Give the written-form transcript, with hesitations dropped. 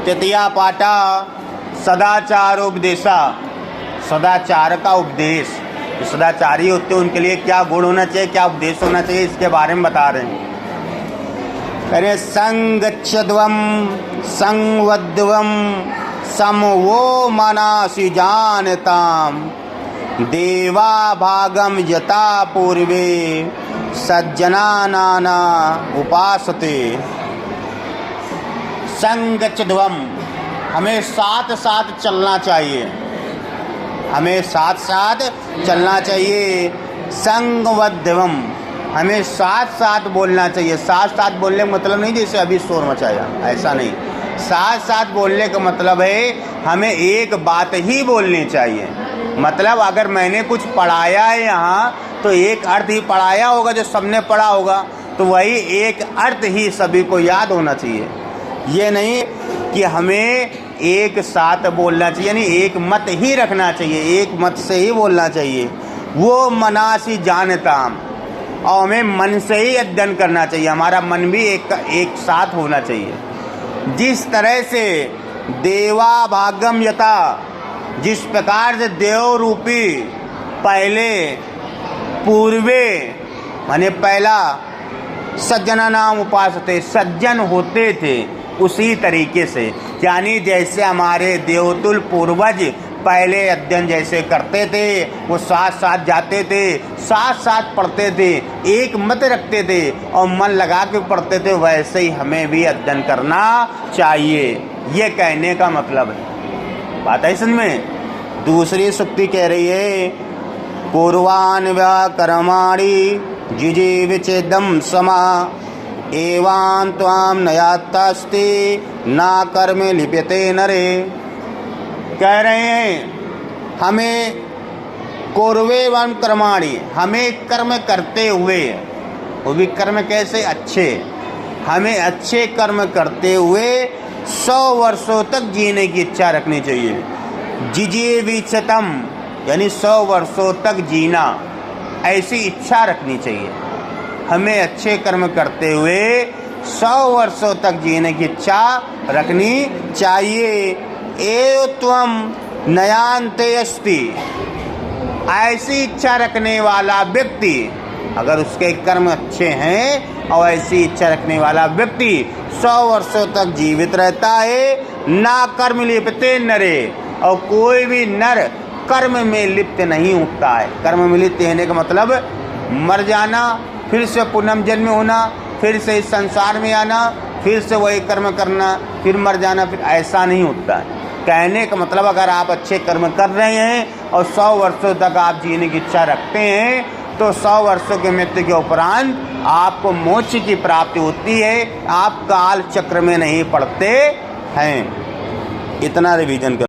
तृतीया पाठा सदाचारोपदेशा, सदाचार का उपदेश। जो सदाचारी होते हैं उनके लिए क्या गुण होना चाहिए, क्या उपदेश होना चाहिए, इसके बारे में बता रहे हैं। कह रहे संगच्छध्वम संवध्वम समवो मनासि जानताम देवा भागम यथा पूर्वे सज्जना नाना उपासते। संगच्छध्वम, हमें साथ साथ चलना चाहिए, हमें साथ साथ चलना चाहिए। संगवध्वम, हमें साथ साथ बोलना चाहिए। साथ साथ बोलने का मतलब नहीं जैसे अभी शोर मचाया, ऐसा नहीं। साथ साथ बोलने का मतलब है हमें एक बात ही बोलनी चाहिए। मतलब अगर मैंने कुछ पढ़ाया है यहाँ तो एक अर्थ ही पढ़ाया होगा जो सबने पढ़ा होगा, तो वही एक अर्थ ही सभी को याद होना चाहिए। ये नहीं कि हमें एक साथ बोलना चाहिए, यानी एक मत ही रखना चाहिए, एक मत से ही बोलना चाहिए। वो मनासी जानताम, और हमें मन से ही अध्ययन करना चाहिए। हमारा मन भी एक साथ होना चाहिए। जिस तरह से देवा भागम यथा, जिस प्रकार से देव रूपी पहले पूर्वे माने पहला सज्जना नाम उपासते, सज्जन होते थे, उसी तरीके से, यानी जैसे हमारे देवतुल पूर्वज पहले अध्ययन जैसे करते थे, वो साथ साथ जाते थे, साथ साथ पढ़ते थे, एक मत रखते थे और मन लगा के पढ़ते थे, वैसे ही हमें भी अध्ययन करना चाहिए। ये कहने का मतलब है। बात है समझ में। दूसरी सूक्ति कह रही है पूर्वान व्याकर्माणि जिजीविचेदम समा एवां त्वाम नयात्तास्ति ना कर्म लिप्यते नरे। कह रहे हैं हमें कौरवे वन कर्माणि, हमें कर्म करते हुए, वो भी कर्म कैसे, अच्छे, हमें अच्छे कर्म करते हुए 100 वर्षों तक जीने की इच्छा रखनी चाहिए। जिजीविचतम यानी 100 वर्षों तक जीना, ऐसी इच्छा रखनी चाहिए। हमें अच्छे कर्म करते हुए 100 वर्षों तक जीने की इच्छा रखनी चाहिए। एव त्वम नयान्ते अस्ति, ऐसी इच्छा रखने वाला व्यक्ति, अगर उसके कर्म अच्छे हैं और ऐसी इच्छा रखने वाला व्यक्ति 100 वर्षों तक जीवित रहता है। ना कर्म लिप्यते नरे, और कोई भी नर कर्म में लिप्त नहीं उठता है। कर्म में लिप्त होने का मतलब मर जाना, फिर से पुनर्जन्म होना, फिर से इस संसार में आना, फिर से वही कर्म करना, फिर मर जाना, फिर ऐसा नहीं होता है। कहने का मतलब अगर आप अच्छे कर्म कर रहे हैं और 100 वर्षों तक आप जीने की इच्छा रखते हैं, तो 100 वर्षों के मृत्यु के उपरांत आपको मोक्ष की प्राप्ति होती है। आप काल चक्र में नहीं पड़ते हैं। इतना रिवीजन कर